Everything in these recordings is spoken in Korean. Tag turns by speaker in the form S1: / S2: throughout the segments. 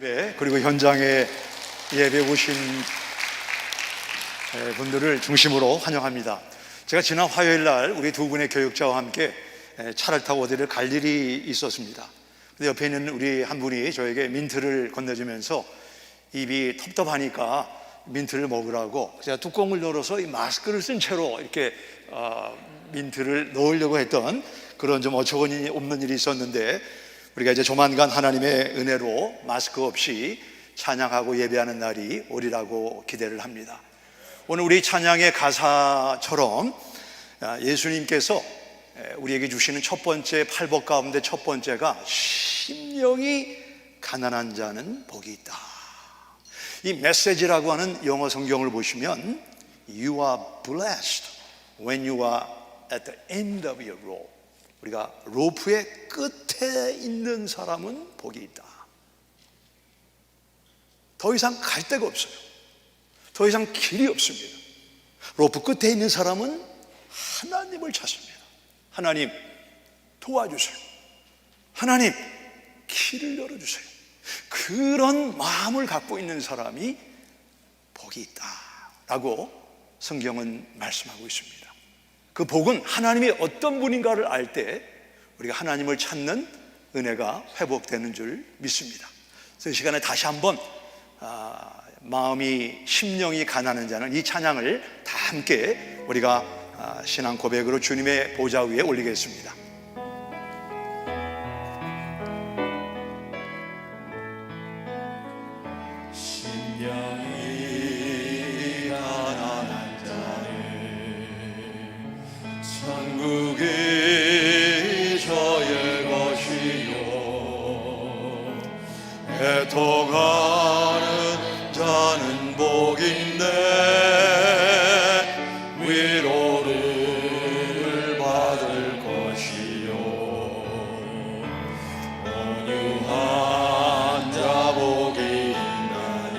S1: 네, 그리고 현장에 예배 오신 분들을 중심으로 환영합니다. 제가 지난 화요일 날 우리 두 분의 교육자와 함께 차를 타고 어디를 갈 일이 있었습니다. 근데 옆에 있는 우리 한 분이 저에게 민트를 건네주면서 입이 텁텁하니까 민트를 먹으라고, 제가 뚜껑을 열어서 이 마스크를 쓴 채로 이렇게 민트를 넣으려고 했던 그런 좀 어처구니 없는 일이 있었는데, 우리가 이제 조만간 하나님의 은혜로 마스크 없이 찬양하고 예배하는 날이 오리라고 기대를 합니다. 오늘 우리 찬양의 가사처럼 예수님께서 우리에게 주시는 첫 번째 팔복 가운데 첫 번째가 심령이 가난한 자는 복이 있다. 이 메시지라고 하는 영어 성경을 보시면 You are blessed when you are at the end of your rope. 우리가 로프의 끝에 있는 사람은 복이 있다. 더 이상 갈 데가 없어요. 더 이상 길이 없습니다. 로프 끝에 있는 사람은 하나님을 찾습니다. 하나님 도와주세요. 하나님 길을 열어주세요. 그런 마음을 갖고 있는 사람이 복이 있다라고 성경은 말씀하고 있습니다. 그 복은 하나님이 어떤 분인가를 알 때 우리가 하나님을 찾는 은혜가 회복되는 줄 믿습니다. 그래서 이 시간에 다시 한번 마음이 심령이 가난한 자는 이 찬양을 다 함께 우리가 신앙 고백으로 주님의 보좌 위에 올리겠습니다.
S2: 심령이 가난한 자는 천국이 저의 것이요 애통하는 자는 복인데 위로를 받을 것이요 온유한 자 복이 있나니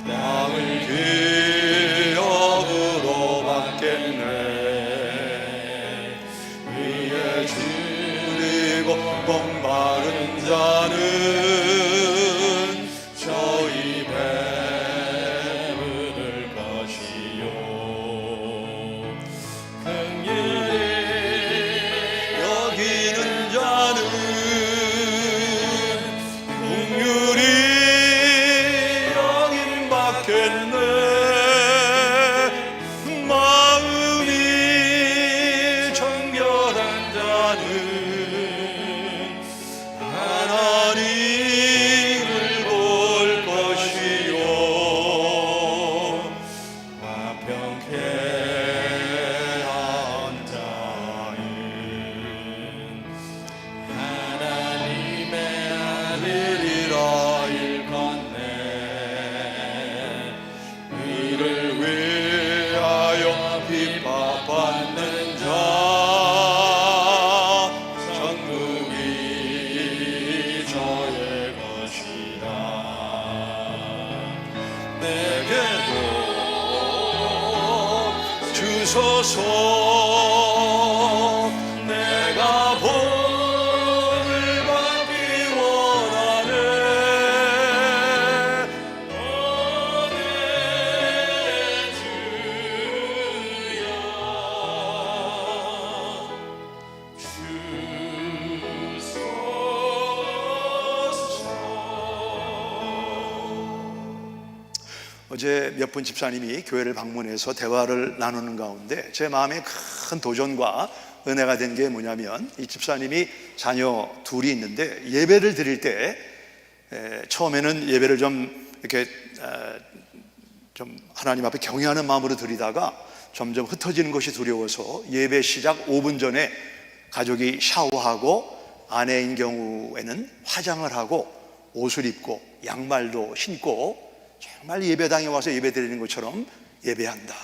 S2: 땅을 기업으로 받겠네 위에 줄이고 복 바른 자는 저희 배부를 것이요 긍휼히 여기는 자는 긍휼히 여김 받겠네 마음이 정결한 자는 하나님을 볼 것이요 화평케 한 자는 하나님의 아들이라 일컫네 이를 위하여 핍박받는 자 천국이 저의 것이다 내게도 주소서 내가 복을 받기 원하네 오네
S1: 어제 몇 분 집사님이 교회를 방문해서 대화를 나누는 가운데 제 마음에 큰 도전과 은혜가 된 게 뭐냐면, 이 집사님이 자녀 둘이 있는데 예배를 드릴 때 처음에는 예배를 좀 이렇게 좀 하나님 앞에 경외하는 마음으로 드리다가 점점 흩어지는 것이 두려워서 예배 시작 5분 전에 가족이 샤워하고 아내인 경우에는 화장을 하고 옷을 입고 양말도 신고 정말 예배당에 와서 예배 드리는 것처럼 예배한다.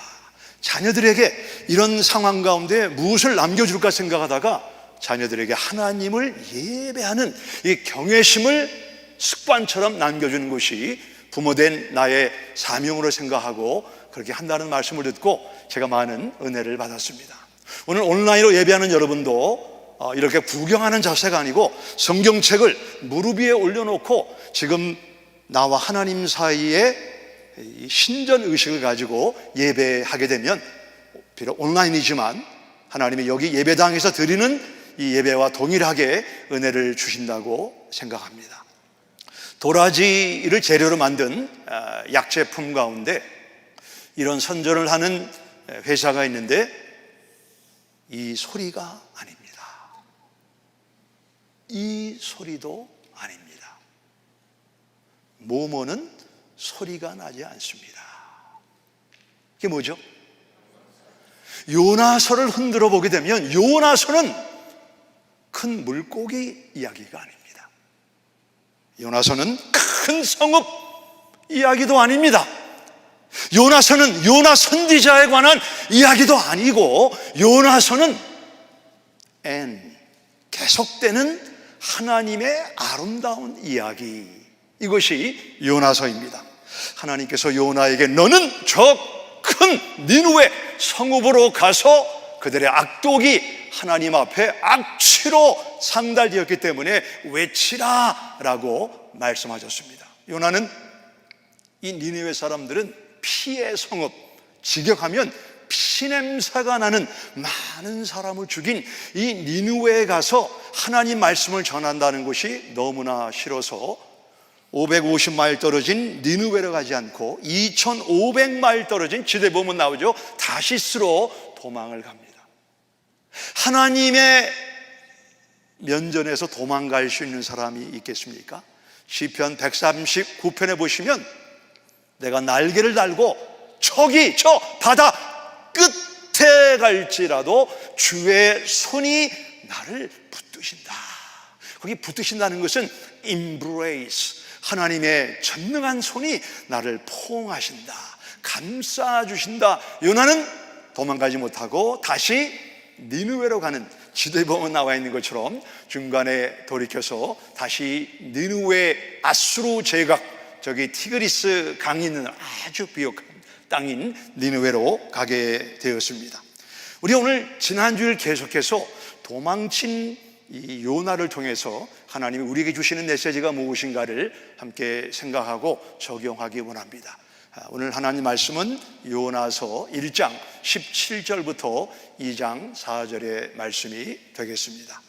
S1: 자녀들에게 이런 상황 가운데 무엇을 남겨줄까 생각하다가 자녀들에게 하나님을 예배하는 이 경외심을 습관처럼 남겨주는 것이 부모된 나의 사명으로 생각하고 그렇게 한다는 말씀을 듣고 제가 많은 은혜를 받았습니다. 오늘 온라인으로 예배하는 여러분도 이렇게 구경하는 자세가 아니고 성경책을 무릎 위에 올려놓고 지금 나와 하나님 사이에 이 신전 의식을 가지고 예배하게 되면 비록 온라인이지만 하나님이 여기 예배당에서 드리는 이 예배와 동일하게 은혜를 주신다고 생각합니다. 도라지를 재료로 만든 약제품 가운데 이런 선전을 하는 회사가 있는데 이 소리가 아닙니다. 이 소리도 아닙니다. 뭐뭐는 소리가 나지 않습니다. 이게 뭐죠? 요나서를 흔들어 보게 되면 요나서는 큰 물고기 이야기가 아닙니다. 요나서는 큰 성읍 이야기도 아닙니다. 요나서는 요나 선지자에 관한 이야기도 아니고 요나서는 계속되는 하나님의 아름다운 이야기, 이것이 요나서입니다. 하나님께서 요나에게 너는 저 큰 니느웨 성읍으로 가서 그들의 악독이 하나님 앞에 악취로 상달되었기 때문에 외치라 라고 말씀하셨습니다. 요나는 이 니느웨 사람들은 피의 성읍, 직역하면 피냄새가 나는 많은 사람을 죽인 이 니느웨에 가서 하나님 말씀을 전한다는 것이 너무나 싫어서 550마일 떨어진 니느웨로 가지 않고 2500마일 떨어진 지도에 보면 나오죠, 다시스로 도망을 갑니다. 하나님의 면전에서 도망갈 수 있는 사람이 있겠습니까? 시편 139편에 보시면 내가 날개를 달고 저기 저 바다 끝에 갈지라도 주의 손이 나를 붙드신다. 거기 붙드신다는 것은 embrace, 하나님의 전능한 손이 나를 포옹하신다, 감싸주신다. 요나는 도망가지 못하고 다시 니느웨로 가는, 지도에 보면 나와 있는 것처럼 중간에 돌이켜서 다시 니느웨 아수르 제각, 저기 티그리스 강이 있는 아주 비옥한 땅인 니느웨로 가게 되었습니다. 우리 오늘 지난주를 계속해서 도망친 이 요나를 통해서 하나님이 우리에게 주시는 메시지가 무엇인가를 함께 생각하고 적용하기 원합니다. 오늘 하나님 말씀은 요나서 1장 17절부터 2장 4절의 말씀이 되겠습니다.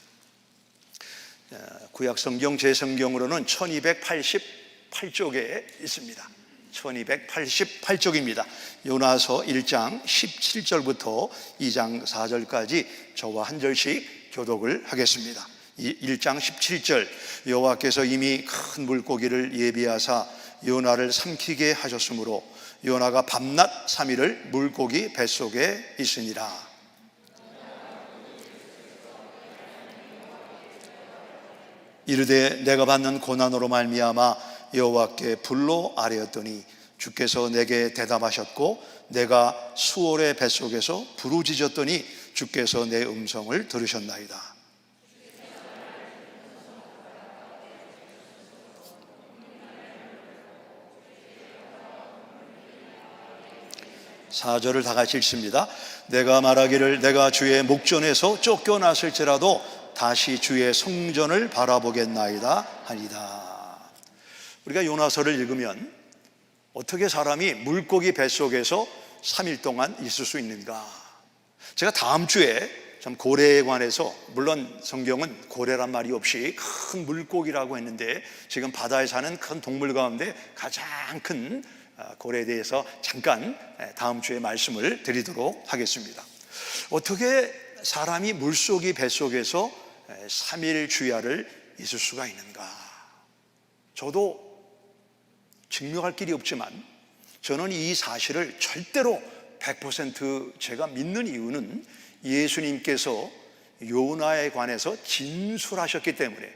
S1: 구약성경 제성경으로는 1288쪽에 있습니다. 1288쪽입니다. 요나서 1장 17절부터 2장 4절까지 저와 한 절씩 교독을 하겠습니다. 1장 17절, 여호와께서 이미 큰 물고기를 예비하사 요나를 삼키게 하셨으므로 요나가 밤낮 3일을 물고기 뱃속에 있으니라. 이르되 내가 받는 고난으로 말미암아 여호와께 불로 아뢰었더니 주께서 내게 대답하셨고 내가 수월의 뱃속에서 부르짖었더니 주께서 내 음성을 들으셨나이다. 4절을 다 같이 읽습니다. 내가 말하기를 내가 주의 목전에서 쫓겨났을지라도 다시 주의 성전을 바라보겠나이다 하니라. 우리가 요나서를 읽으면 어떻게 사람이 물고기 뱃속에서 3일 동안 있을 수 있는가? 제가 다음 주에 참 고래에 관해서, 물론 성경은 고래란 말이 없이 큰 물고기라고 했는데 지금 바다에 사는 큰 동물 가운데 가장 큰 고래에 대해서 잠깐 다음 주에 말씀을 드리도록 하겠습니다. 어떻게 사람이 물속이 뱃속에서 3일 주야를 있을 수가 있는가? 저도 증명할 길이 없지만 저는 이 사실을 절대로 100% 제가 믿는 이유는 예수님께서 요나에 관해서 진술하셨기 때문에,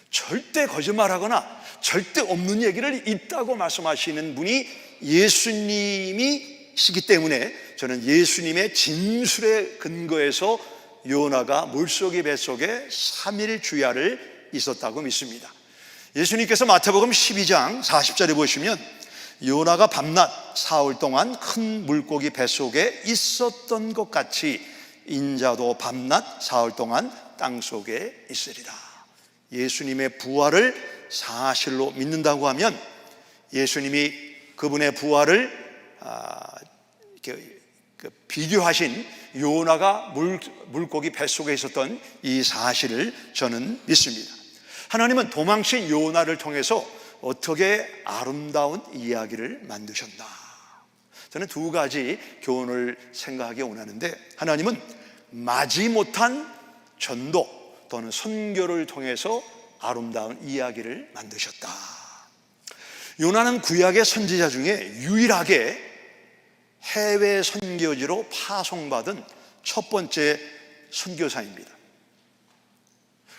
S1: 절대 거짓말하거나 절대 없는 얘기를 있다고 말씀하시는 분이 예수님이시기 때문에 저는 예수님의 진술에 근거해서 요나가 물속의 뱃속에 3일 주야를 있었다고 믿습니다. 예수님께서 마태복음 12장 40절에 보시면 요나가 밤낮 4일 동안 큰 물고기 뱃속에 있었던 것 같이 인자도 밤낮 사흘 동안 땅속에 있으리라. 예수님의 부활을 사실로 믿는다고 하면 예수님이 그분의 부활을 비교하신 요나가 물고기 뱃속에 있었던 이 사실을 저는 믿습니다. 하나님은 도망친 요나를 통해서 어떻게 아름다운 이야기를 만드셨나? 저는 두 가지 교훈을 생각하기 원하는데, 하나님은 마지못한 전도 또는 선교를 통해서 아름다운 이야기를 만드셨다. 요나는 구약의 선지자 중에 유일하게 해외 선교지로 파송받은 첫 번째 선교사입니다.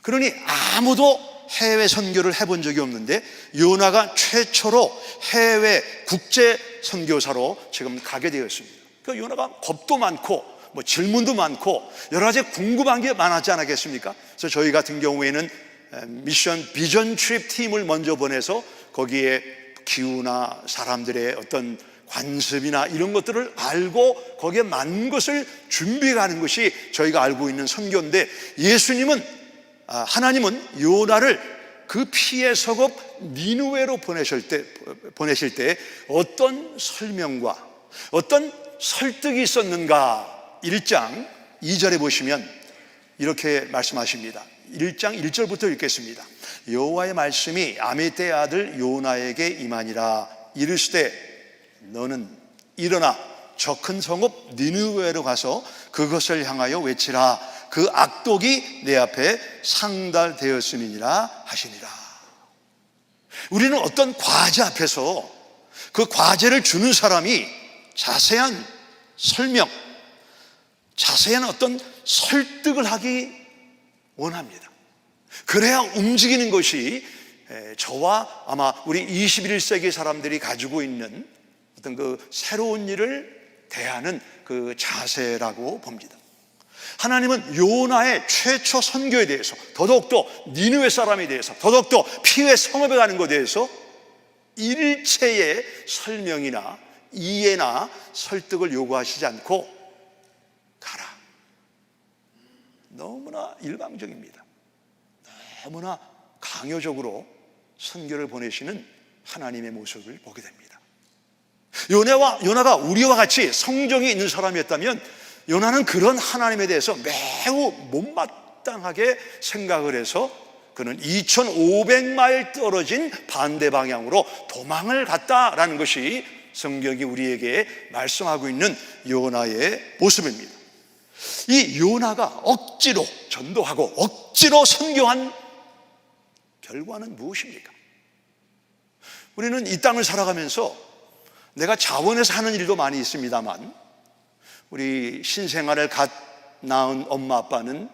S1: 그러니 아무도 해외 선교를 해본 적이 없는데 요나가 최초로 해외 국제 선교사로 지금 가게 되었습니다. 그 요나가 겁도 많고 질문도 많고 여러 가지 궁금한 게 많았지 않았겠습니까? 그래서 저희 같은 경우에는 미션 비전 트립 팀을 먼저 보내서 거기에 기후나 사람들의 어떤 관습이나 이런 것들을 알고 거기에 맞는 것을 준비하는 것이 저희가 알고 있는 선교인데, 하나님은 요나를 그 피의 서급 니느웨로 보내실 때 어떤 설명과 어떤 설득이 있었는가? 1장 2절에 보시면 이렇게 말씀하십니다. 1장 1절부터 읽겠습니다. 여호와의 말씀이 아미떼의 아들 요나에게 임하니라. 이르시되 너는 일어나 저 큰 성읍 니느웨로 가서 그것을 향하여 외치라. 그 악독이 내 앞에 상달되었음이니라 하시니라. 우리는 어떤 과제 앞에서 그 과제를 주는 사람이 자세한 설명, 자세한 어떤 설득을 하기 원합니다. 그래야 움직이는 것이 저와 아마 우리 21세기 사람들이 가지고 있는 어떤 그 새로운 일을 대하는 그 자세라고 봅니다. 하나님은 요나의 최초 선교에 대해서, 더더욱도 니느웨 사람에 대해서, 더더욱도 피의 성읍에 가는 것에 대해서 일체의 설명이나 이해나 설득을 요구하시지 않고 가라. 너무나 일방적입니다. 너무나 강요적으로 선교를 보내시는 하나님의 모습을 보게 됩니다. 요나가 우리와 같이 성정이 있는 사람이었다면 요나는 그런 하나님에 대해서 매우 못마땅하게 생각을 해서 그는 2500마일 떨어진 반대 방향으로 도망을 갔다라는 것이 성경이 우리에게 말씀하고 있는 요나의 모습입니다. 이 요나가 억지로 전도하고 억지로 선교한 결과는 무엇입니까? 우리는 이 땅을 살아가면서 내가 자원해서 하는 일도 많이 있습니다만, 우리 신생아를 갓 낳은 엄마 아빠는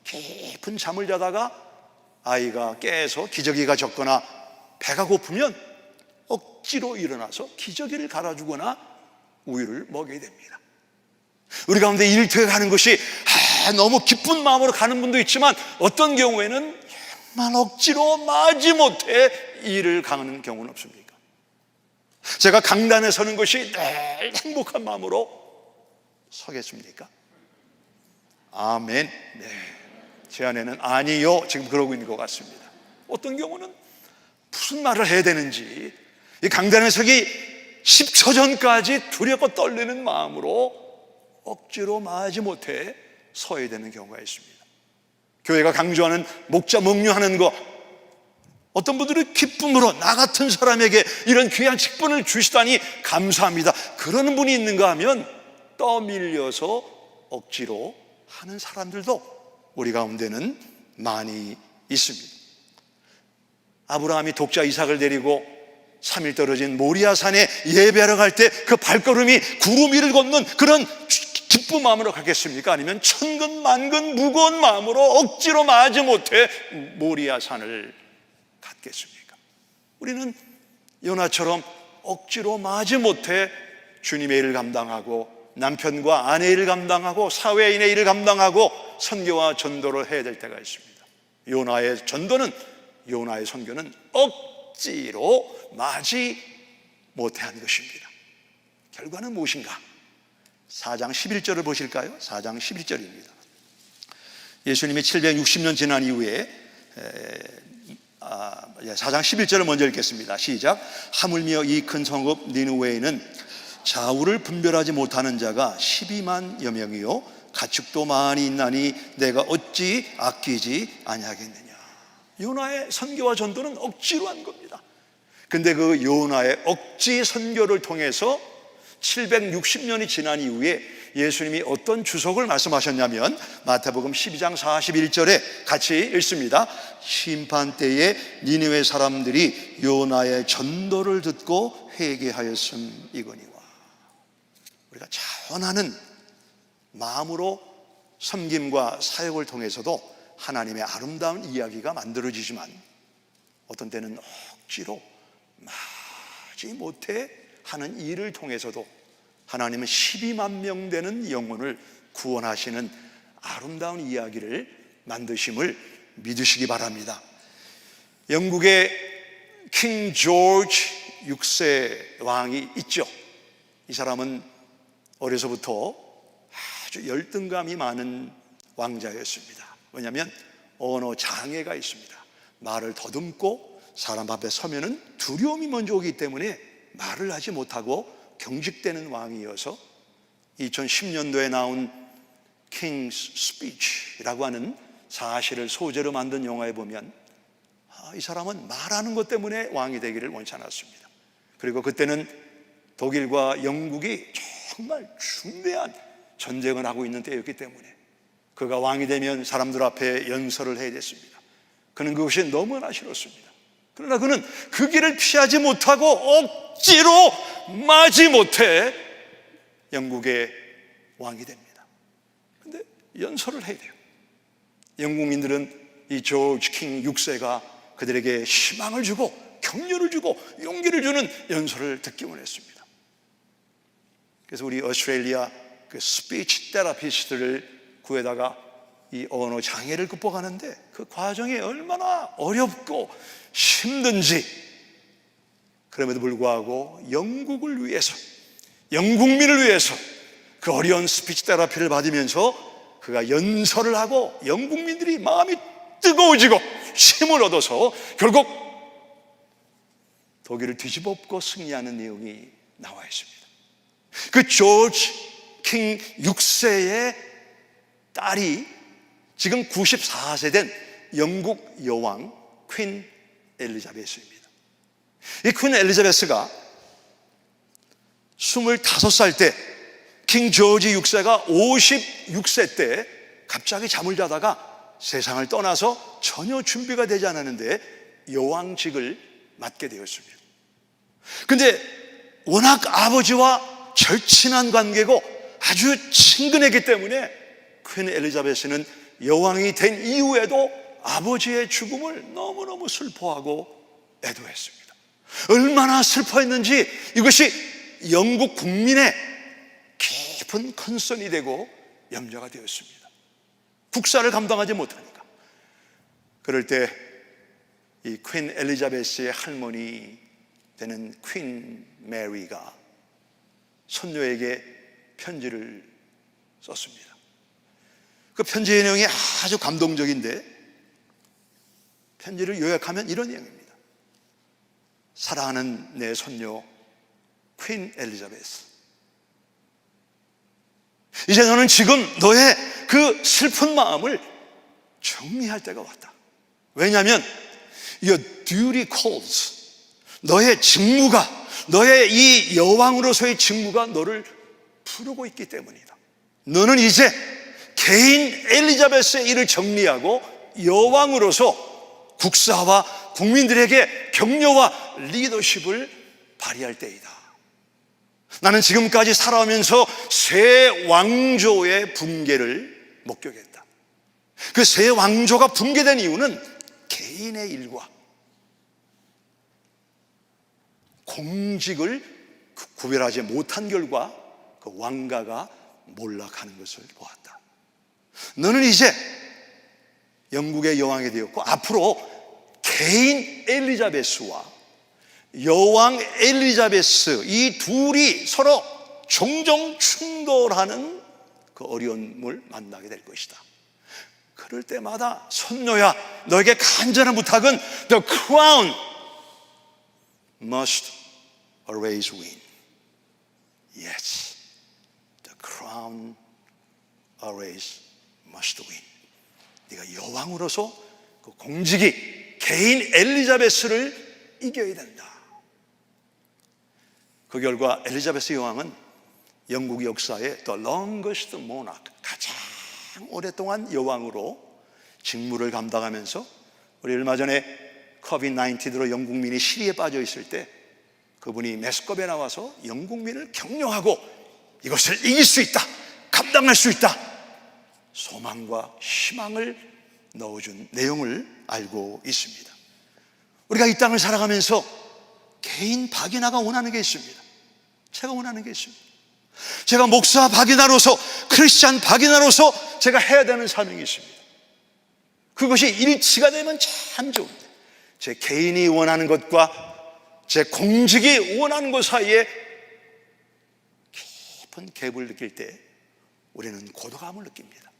S1: 깊은 잠을 자다가 아이가 깨서 기저귀가 젖거나 배가 고프면 억지로 일어나서 기저귀를 갈아주거나 우유를 먹여야 됩니다. 우리 가운데 일터에 가는 것이 너무 기쁜 마음으로 가는 분도 있지만, 어떤 경우에는 정말 억지로 마지못해 일을 가는 경우는 없습니까? 제가 강단에 서는 것이 늘 행복한 마음으로 서겠습니까? 아멘. 네. 제 안에는 아니요, 지금 그러고 있는 것 같습니다. 어떤 경우는 무슨 말을 해야 되는지 이 강단에 서기 10초 전까지 두렵고 떨리는 마음으로 억지로 마지못해 서야 되는 경우가 있습니다. 교회가 강조하는 목자 목류하는 것, 어떤 분들은 기쁨으로 나 같은 사람에게 이런 귀한 직분을 주시다니 감사합니다, 그러는 분이 있는가 하면 떠밀려서 억지로 하는 사람들도 우리 가운데는 많이 있습니다. 아브라함이 독자 이삭을 데리고 3일 떨어진 모리아산에 예배하러 갈 때 그 발걸음이 구름 위를 걷는 그런 기쁜 마음으로 가겠습니까? 아니면 천근 만근 무거운 마음으로 억지로 마지못해 모리아산을 갔겠습니까? 우리는 요나처럼 억지로 마지못해 주님의 일을 감당하고 남편과 아내의 일을 감당하고 사회인의 일을 감당하고 선교와 전도를 해야 될 때가 있습니다. 요나의 선교는 억지로 마지 못해 한 것입니다. 결과는 무엇인가? 4장 11절을 보실까요? 4장 11절입니다. 예수님이 760년 지난 이후에 4장 11절을 먼저 읽겠습니다. 시작. 하물며 이 큰 성읍 니느웨에는 좌우를 분별하지 못하는 자가 12만여 명이요 가축도 많이 있나니 내가 어찌 아끼지 아니하겠느냐. 요나의 선교와 전도는 억지로 한 겁니다. 근데 그 요나의 억지 선교를 통해서 760년이 지난 이후에 예수님이 어떤 주석을 말씀하셨냐면 마태복음 12장 41절에 같이 읽습니다. 심판 때에 니느웨 사람들이 요나의 전도를 듣고 회개하였음이거니와. 우리가 자원하는 마음으로 섬김과 사역을 통해서도 하나님의 아름다운 이야기가 만들어지지만 어떤 때는 억지로 마지 못해 하는 일을 통해서도 하나님은 12만 명 되는 영혼을 구원하시는 아름다운 이야기를 만드심을 믿으시기 바랍니다. 영국의 킹 조지 6세 왕이 있죠. 이 사람은 어려서부터 아주 열등감이 많은 왕자였습니다. 왜냐하면 언어 장애가 있습니다. 말을 더듬고 사람 앞에 서면은 두려움이 먼저 오기 때문에 말을 하지 못하고 경직되는 왕이어서 2010년도에 나온 King's Speech라고 하는 사실을 소재로 만든 영화에 보면 이 사람은 말하는 것 때문에 왕이 되기를 원치 않았습니다. 그리고 그때는 독일과 영국이 정말 중대한 전쟁을 하고 있는 때였기 때문에 그가 왕이 되면 사람들 앞에 연설을 해야 됐습니다. 그는 그것이 너무나 싫었습니다. 그러나 그는 그 길을 피하지 못하고 억지로 마지못해 영국의 왕이 됩니다. 그런데 연설을 해야 돼요. 영국민들은 이 조지 킹 6세가 그들에게 희망을 주고 격려를 주고 용기를 주는 연설을 듣기 원했습니다. 그래서 우리 오스트레일리아 그 스피치 테라피스트를 구해다가 이 언어 장애를 극복하는데 그 과정이 얼마나 어렵고 힘든지, 그럼에도 불구하고 영국을 위해서, 영국민을 위해서 그 어려운 스피치 테라피를 받으면서 그가 연설을 하고 영국민들이 마음이 뜨거워지고 힘을 얻어서 결국 독일을 뒤집어엎고 승리하는 내용이 나와 있습니다. 그 조지 킹 6세의 딸이 지금 94세 된 영국 여왕 퀸 엘리자베스입니다. 이 퀸 엘리자베스가 25살 때 킹 조지 6세가 56세 때 갑자기 잠을 자다가 세상을 떠나서 전혀 준비가 되지 않았는데 여왕직을 맡게 되었습니다. 근데 워낙 아버지와 절친한 관계고 아주 친근했기 때문에 퀸 엘리자베스는 여왕이 된 이후에도 아버지의 죽음을 너무너무 슬퍼하고 애도했습니다. 얼마나 슬퍼했는지 이것이 영국 국민의 깊은 컨선이 되고 염려가 되었습니다. 국사를 감당하지 못하니까. 그럴 때 이 퀸 엘리자베스의 할머니 되는 퀸 메리가 손녀에게 편지를 썼습니다. 그 편지의 내용이 아주 감동적인데 편지를 요약하면 이런 내용입니다. 사랑하는 내 손녀 퀸 엘리자베스, 이제 너는 지금 너의 그 슬픈 마음을 정리할 때가 왔다. 왜냐하면 Your duty calls, 너의 직무가, 너의 이 여왕으로서의 직무가 너를 부르고 있기 때문이다. 너는 이제 개인 엘리자베스의 일을 정리하고 여왕으로서 국사와 국민들에게 격려와 리더십을 발휘할 때이다. 나는 지금까지 살아오면서 세 왕조의 붕괴를 목격했다. 그 세 왕조가 붕괴된 이유는 개인의 일과 공직을 구별하지 못한 결과 그 왕가가 몰락하는 것을 보았다. 너는 이제 영국의 여왕이 되었고 앞으로 개인 엘리자베스와 여왕 엘리자베스 이 둘이 서로 종종 충돌하는 그 어려움을 만나게 될 것이다. 그럴 때마다 손녀야, 너에게 간절한 부탁은 The crown must always win. Yes, the crown always must win. 네가 여왕으로서 그 공직이 개인 엘리자베스를 이겨야 된다. 그 결과 엘리자베스 여왕은 영국 역사의 The longest monarch, 가장 오랫동안 여왕으로 직무를 감당하면서, 우리 얼마 전에 코비드-19로 영국민이 시리에 빠져 있을 때 그분이 메스껍에 나와서 영국민을 격려하고 이것을 이길 수 있다, 감당할 수 있다, 소망과 희망을 넣어준 내용을 알고 있습니다. 우리가 이 땅을 살아가면서 개인 박이나가 원하는 게 있습니다. 제가 원하는 게 있습니다. 제가 목사 박이나로서, 크리스찬 박이나로서 제가 해야 되는 사명이 있습니다. 그것이 일치가 되면 참 좋은데, 제 개인이 원하는 것과 제 공직이 원하는 것 사이에 깊은 갭을 느낄 때 우리는 고독함을 느낍니다.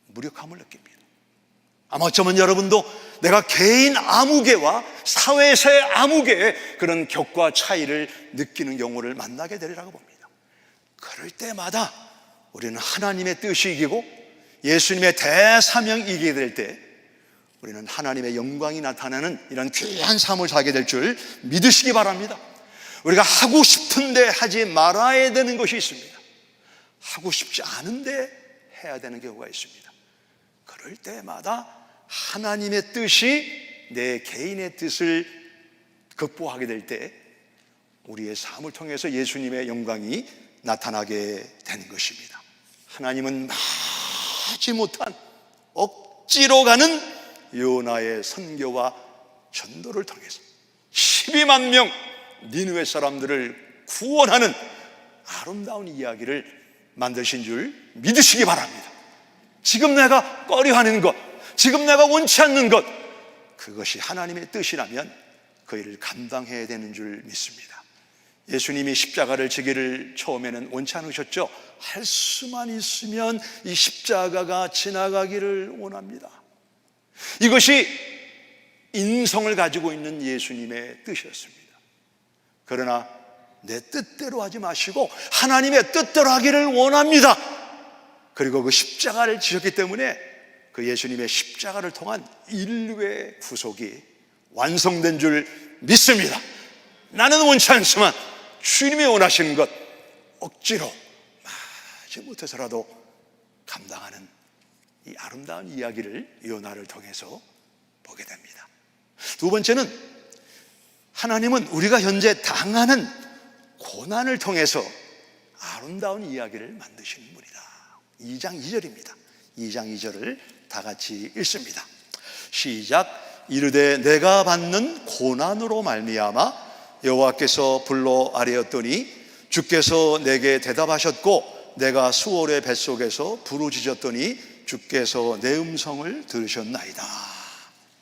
S1: 무력함을 느낍니다. 아마 어쩌면 여러분도 내가 개인 아무개와 사회에서의 아무개의 그런 격과 차이를 느끼는 경우를 만나게 되리라고 봅니다. 그럴 때마다 우리는 하나님의 뜻이 이기고 예수님의 대사명이 이기게 될 때 우리는 하나님의 영광이 나타나는 이런 귀한 삶을 살게 될 줄 믿으시기 바랍니다. 우리가 하고 싶은데 하지 말아야 되는 것이 있습니다. 하고 싶지 않은데 해야 되는 경우가 있습니다. 그럴 때마다 하나님의 뜻이 내 개인의 뜻을 극복하게 될 때 우리의 삶을 통해서 예수님의 영광이 나타나게 되는 것입니다. 하나님은 마지못한 억지로 가는 요나의 선교와 전도를 통해서 12만 명 니느웨 사람들을 구원하는 아름다운 이야기를 만드신 줄 믿으시기 바랍니다. 지금 내가 꺼려하는 것, 지금 내가 원치 않는 것, 그것이 하나님의 뜻이라면 그 일을 감당해야 되는 줄 믿습니다. 예수님이 십자가를 지기를 처음에는 원치 않으셨죠. 할 수만 있으면 이 십자가가 지나가기를 원합니다. 이것이 인성을 가지고 있는 예수님의 뜻이었습니다. 그러나 내 뜻대로 하지 마시고 하나님의 뜻대로 하기를 원합니다. 그리고 그 십자가를 지셨기 때문에 그 예수님의 십자가를 통한 인류의 구속이 완성된 줄 믿습니다. 나는 원치 않지만 주님이 원하시는 것 억지로 마지 못해서라도 감당하는 이 아름다운 이야기를 요나를 통해서 보게 됩니다. 두 번째는 하나님은 우리가 현재 당하는 고난을 통해서 아름다운 이야기를 만드시는 분이다. 2장 2절입니다. 2장 2절을 다 같이 읽습니다. 시작. 이르되 내가 받는 고난으로 말미암아 여호와께서 불러 아뢰었더니 주께서 내게 대답하셨고 내가 수월의 뱃속에서 부르짖었더니 주께서 내 음성을 들으셨나이다.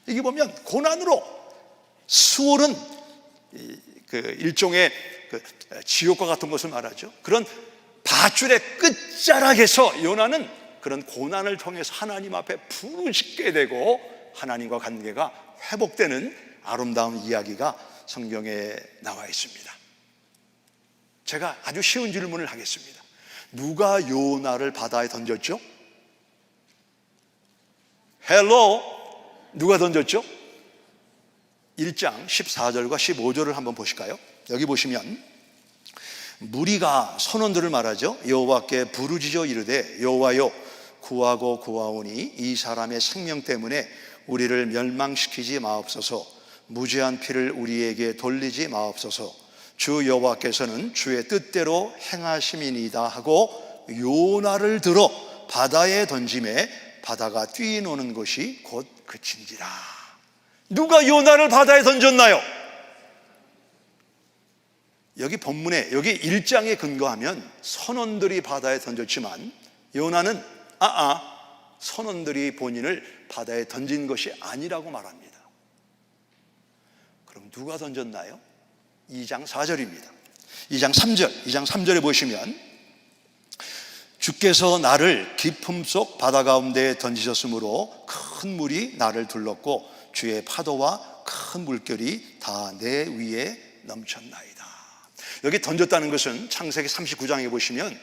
S1: 여기 보면 고난으로, 수월은 그 일종의 그 지옥과 같은 것을 말하죠. 그런 밧줄의 끝자락에서 요나는 그런 고난을 통해서 하나님 앞에 부르짖게 되고 하나님과 관계가 회복되는 아름다운 이야기가 성경에 나와 있습니다. 제가 아주 쉬운 질문을 하겠습니다. 누가 요나를 바다에 던졌죠? 헬로, 누가 던졌죠? 1장 14절과 15절을 한번 보실까요? 여기 보시면 무리가 선원들을 말하죠. 여호와께 부르짖어 이르되 여호와여 구하고 구하오니 이 사람의 생명 때문에 우리를 멸망시키지 마옵소서. 무죄한 피를 우리에게 돌리지 마옵소서. 주 여호와께서는 주의 뜻대로 행하심이니이다 하고 요나를 들어 바다에 던짐에 바다가 뛰노는 것이 곧 그친지라. 누가 요나를 바다에 던졌나요? 여기 본문에, 여기 1장에 근거하면 선원들이 바다에 던졌지만 요나는 선원들이 본인을 바다에 던진 것이 아니라고 말합니다. 그럼 누가 던졌나요? 2장 4절입니다. 2장 3절에 보시면 주께서 나를 깊음 속 바다 가운데에 던지셨으므로 큰 물이 나를 둘렀고 주의 파도와 큰 물결이 다 내 위에 넘쳤나이다. 여기 던졌다는 것은 창세기 39장에 보시면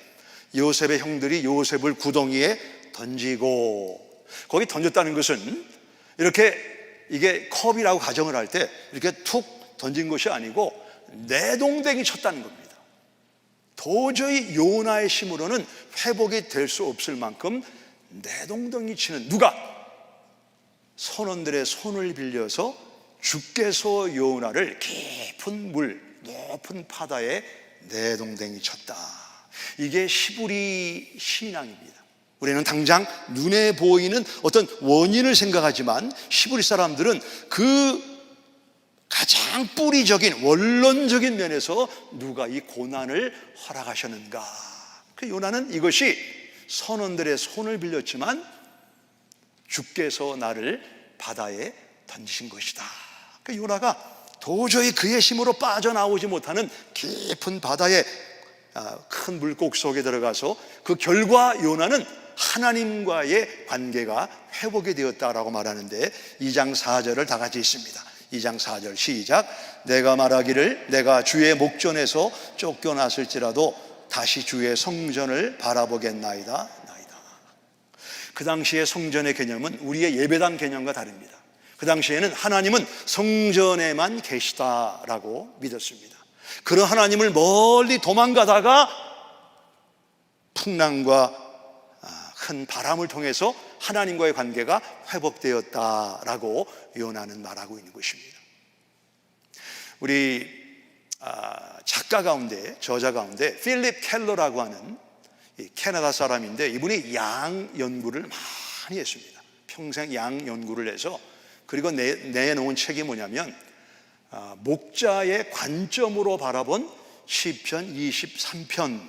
S1: 요셉의 형들이 요셉을 구덩이에 던지고, 거기 던졌다는 것은 이렇게 이게 컵이라고 가정을 할 때 이렇게 툭 던진 것이 아니고 내동댕이 쳤다는 겁니다. 도저히 요나의 힘으로는 회복이 될 수 없을 만큼 내동댕이 치는, 누가? 선원들의 손을 빌려서 주께서 요나를 깊은 물, 높은 바다에 내동댕이 쳤다. 이게 히브리 신앙입니다. 우리는 당장 눈에 보이는 어떤 원인을 생각하지만 히브리 사람들은 그 가장 뿌리적인 원론적인 면에서 누가 이 고난을 허락하셨는가? 그 요나는 이것이 선원들의 손을 빌렸지만 주께서 나를 바다에 던지신 것이다. 그 요나가 도저히 그의 힘으로 빠져나오지 못하는 깊은 바다의 큰 물고기 속에 들어가서 그 결과 요나는 하나님과의 관계가 회복이 되었다라고 말하는데 2장 4절을 다 같이 읽습니다. 2장 4절 시작. 내가 말하기를 내가 주의 목전에서 쫓겨났을지라도 다시 주의 성전을 바라보겠나이다. 그 당시의 성전의 개념은 우리의 예배당 개념과 다릅니다. 그 당시에는 하나님은 성전에만 계시다라고 믿었습니다. 그런 하나님을 멀리 도망가다가 풍랑과 큰 바람을 통해서 하나님과의 관계가 회복되었다라고 요나는 말하고 있는 것입니다. 우리 작가 가운데, 저자 가운데 필립 켈러라고 하는 캐나다 사람인데 이분이 양 연구를 많이 했습니다. 평생 양 연구를 해서, 그리고 내놓은 책이 뭐냐면 목자의 관점으로 바라본 시편 23편,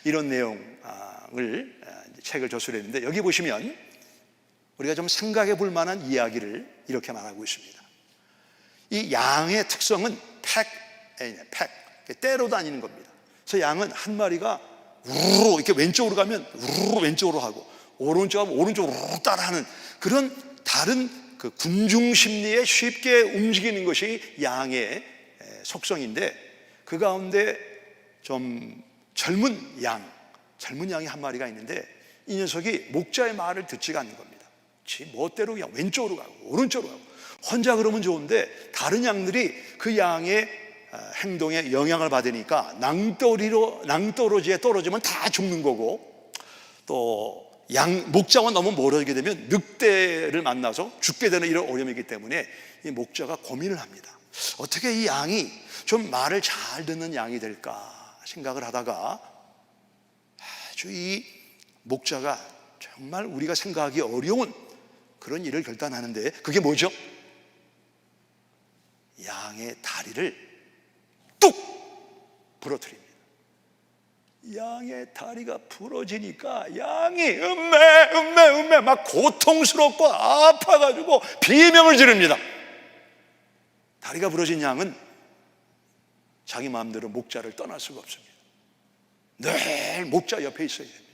S1: 이런 내용을 책을 저술했는데 여기 보시면 우리가 좀 생각해 볼 만한 이야기를 이렇게 말하고 있습니다. 이 양의 특성은 팩, 때로 다니는 겁니다. 그래서 양은 한 마리가 우르르 이렇게 왼쪽으로 가면 우르르 왼쪽으로 하고, 오른쪽으로 가면 오른쪽으로 우르르 따라하는 그런 다른 그 군중 심리에 쉽게 움직이는 것이 양의 속성인데, 그 가운데 좀 젊은 양이 한 마리가 있는데 이 녀석이 목자의 말을 듣지가 않는 겁니다. 지 멋대로 그냥 왼쪽으로 가고 오른쪽으로 가고, 혼자 그러면 좋은데 다른 양들이 그 양의 행동에 영향을 받으니까 낭떠러지에 떨어지면 다 죽는 거고, 또 목자와 너무 멀어지게 되면 늑대를 만나서 죽게 되는 이런 어려움이 있기 때문에 이 목자가 고민을 합니다. 어떻게 이 양이 좀 말을 잘 듣는 양이 될까 생각을 하다가 아주 이 목자가 정말 우리가 생각하기 어려운 그런 일을 결단하는데, 그게 뭐죠? 양의 다리를 뚝 부러뜨립니다. 양의 다리가 부러지니까 양이 음메 막 고통스럽고 아파가지고 비명을 지릅니다. 다리가 부러진 양은 자기 마음대로 목자를 떠날 수가 없습니다. 늘 목자 옆에 있어야 됩니다.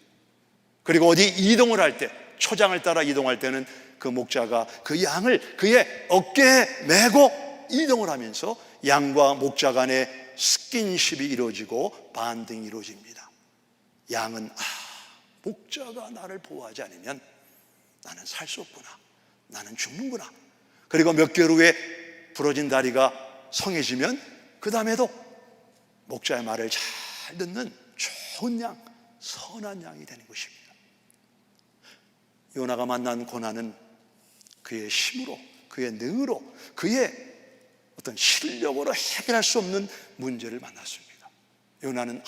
S1: 그리고 어디 이동을 할 때, 초장을 따라 이동할 때는 그 목자가 그 양을 그의 어깨에 메고 이동을 하면서 양과 목자 간의 스킨십이 이루어지고 반등이 이루어집니다. 양은 목자가 나를 보호하지 않으면 나는 살 수 없구나, 나는 죽는구나. 그리고 몇 개월 후에 부러진 다리가 성해지면 그 다음에도 목자의 말을 잘 듣는 좋은 양, 선한 양이 되는 것입니다. 요나가 만난 고난은 그의 힘으로, 그의 능으로, 그의 어떤 실력으로 해결할 수 없는 문제를 만났습니다. 요나는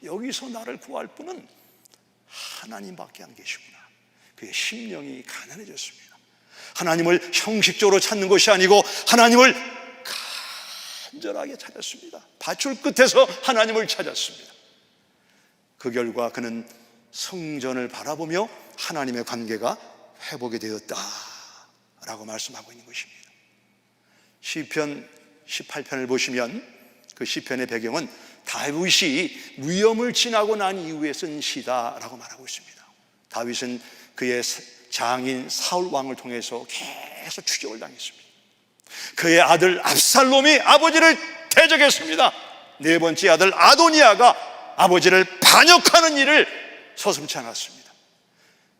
S1: 여기서 나를 구할 분은 하나님밖에 안 계시구나. 그의 심령이 가난해졌습니다. 하나님을 형식적으로 찾는 것이 아니고 하나님을 간절하게 찾았습니다. 밧줄 끝에서 하나님을 찾았습니다. 그 결과 그는 성전을 바라보며 하나님의 관계가 회복이 되었다라고 말씀하고 있는 것입니다. 시편 18편을 보시면 그 시편의 배경은 다윗이 위험을 지나고 난 이후에 쓴 시다라고 말하고 있습니다. 다윗은 그의 장인 사울 왕을 통해서 계속 추격을 당했습니다. 그의 아들 압살롬이 아버지를 대적했습니다. 네 번째 아들 아도니아가 아버지를 반역하는 일을 서슴지 않았습니다.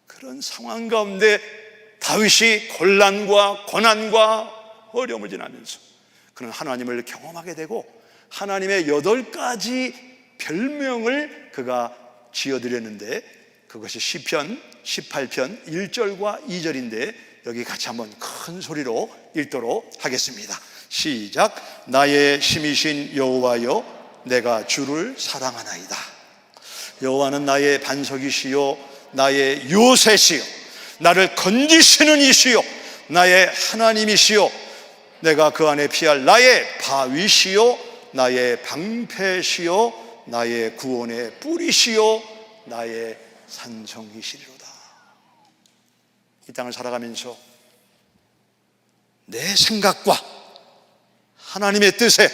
S1: 그런 상황 가운데 다윗이 곤란과 고난과 어려움을 지나면서 그는 하나님을 경험하게 되고 하나님의 8가지 별명을 그가 지어드렸는데 그것이 시편 18편 1절과 2절인데 여기 같이 한번 큰 소리로 읽도록 하겠습니다. 시작. 나의 힘이신 여호와여, 내가 주를 사랑하나이다. 여호와는 나의 반석이시요 나의 요새시요 나를 건지시는 이시요 나의 하나님이시요 내가 그 안에 피할 나의 바위시요 나의 방패시요 나의 구원의 뿌리시요 나의 산성이시리로다. 이 땅을 살아가면서 내 생각과 하나님의 뜻에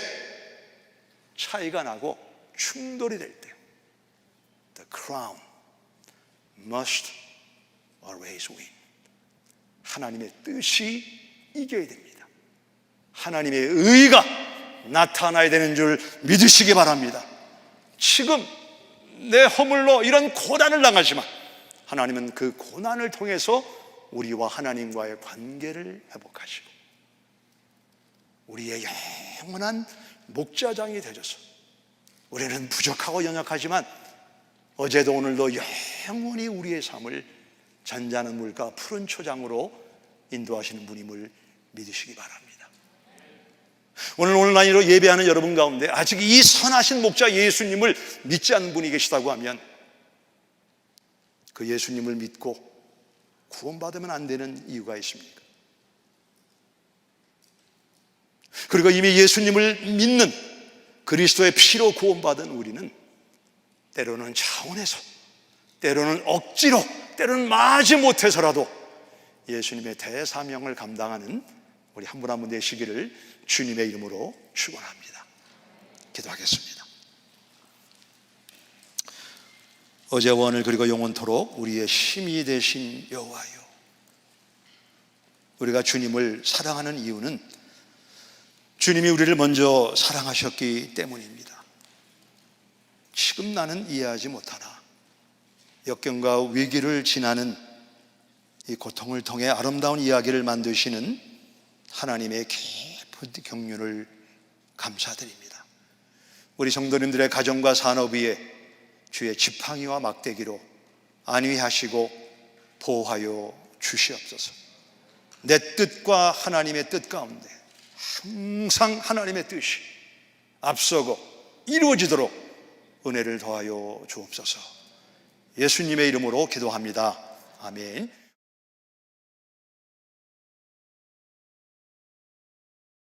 S1: 차이가 나고 충돌이 될 때 The crown must always win. 하나님의 뜻이 이겨야 됩니다. 하나님의 의가 나타나야 되는 줄 믿으시기 바랍니다. 지금 내 허물로 이런 고난을 당하지만 하나님은 그 고난을 통해서 우리와 하나님과의 관계를 회복하시고 우리의 영원한 목자장이 되셔서 우리는 부족하고 연약하지만 어제도 오늘도 영원히 우리의 삶을 잔잔한 물과 푸른 초장으로 인도하시는 분임을 믿으시기 바랍니다. 오늘 온라인으로 예배하는 여러분 가운데 아직 이 선하신 목자 예수님을 믿지 않는 분이 계시다고 하면 그 예수님을 믿고 구원받으면 안 되는 이유가 있습니까? 그리고 이미 예수님을 믿는 그리스도의 피로 구원받은 우리는 때로는 차원에서 때로는 억지로 때로는 마지 못해서라도 예수님의 대사명을 감당하는 우리 한 분 한 분 되시기를 주님의 이름으로 축원합니다. 기도하겠습니다. 어제와 오늘 그리고 영원토록 우리의 힘이 되신 여호와여, 우리가 주님을 사랑하는 이유는 주님이 우리를 먼저 사랑하셨기 때문입니다. 지금 나는 이해하지 못하나 역경과 위기를 지나는 이 고통을 통해 아름다운 이야기를 만드시는 하나님의 깊은 경륜을 감사드립니다. 우리 성도님들의 가정과 산업 위에 주의 지팡이와 막대기로 안위하시고 보호하여 주시옵소서. 내 뜻과 하나님의 뜻 가운데 항상 하나님의 뜻이 앞서고 이루어지도록 은혜를 더하여 주옵소서. 예수님의 이름으로 기도합니다. 아멘.